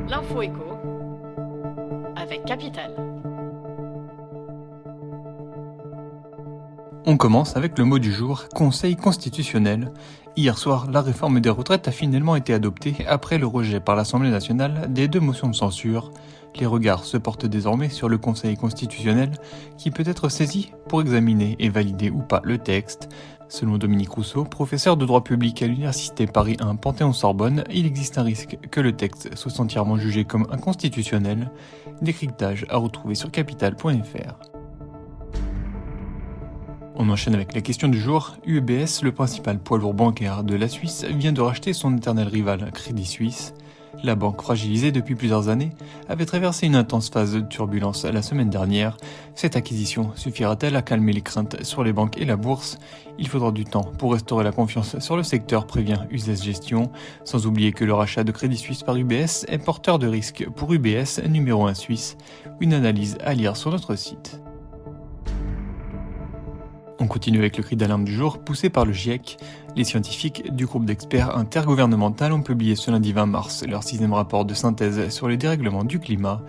L'info écho avec Capital. On commence avec le mot du jour, Conseil constitutionnel. Hier soir, la réforme des retraites a finalement été adoptée après le rejet par l'Assemblée nationale des 2 motions de censure. Les regards se portent désormais sur le Conseil constitutionnel qui peut être saisi pour examiner et valider ou pas le texte. Selon Dominique Rousseau, professeur de droit public à l'Université Paris 1 Panthéon-Sorbonne, il existe un risque que le texte soit entièrement jugé comme inconstitutionnel. Décryptage à retrouver sur capital.fr. On enchaîne avec la question du jour. UBS, le principal poids lourd bancaire de la Suisse, vient de racheter son éternel rival Crédit Suisse. La banque, fragilisée depuis plusieurs années, avait traversé une intense phase de turbulence la semaine dernière. Cette acquisition suffira-t-elle à calmer les craintes sur les banques et la bourse ? Il faudra du temps pour restaurer la confiance sur le secteur, prévient UBS Gestion. Sans oublier que le rachat de Crédit Suisse par UBS est porteur de risques pour UBS, numéro 1 suisse. Une analyse à lire sur notre site. On continue avec le cri d'alarme du jour, poussé par le GIEC. Les scientifiques du groupe d'experts intergouvernemental ont publié ce lundi 20 mars leur 6e rapport de synthèse sur les dérèglements du climat.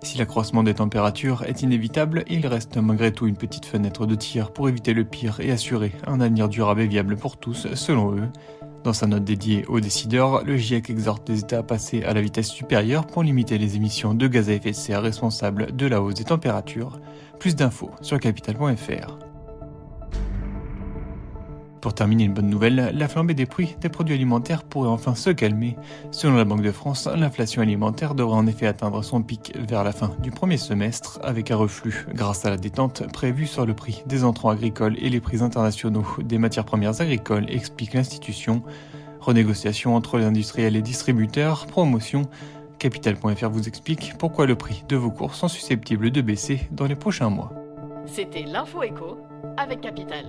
Si l'accroissement des températures est inévitable, il reste malgré tout une petite fenêtre de tir pour éviter le pire et assurer un avenir durable et viable pour tous, selon eux. Dans sa note dédiée aux décideurs, le GIEC exhorte les États à passer à la vitesse supérieure pour limiter les émissions de gaz à effet de serre responsables de la hausse des températures. Plus d'infos sur capital.fr. Pour terminer, une bonne nouvelle, la flambée des prix des produits alimentaires pourrait enfin se calmer. Selon la Banque de France, l'inflation alimentaire devrait en effet atteindre son pic vers la fin du premier semestre, avec un reflux grâce à la détente prévue sur le prix des intrants agricoles et les prix internationaux des matières premières agricoles, explique l'institution. Renégociation entre les industriels et distributeurs, promotion. Capital.fr vous explique pourquoi le prix de vos courses sont susceptibles de baisser dans les prochains mois. C'était l'info écho avec Capital.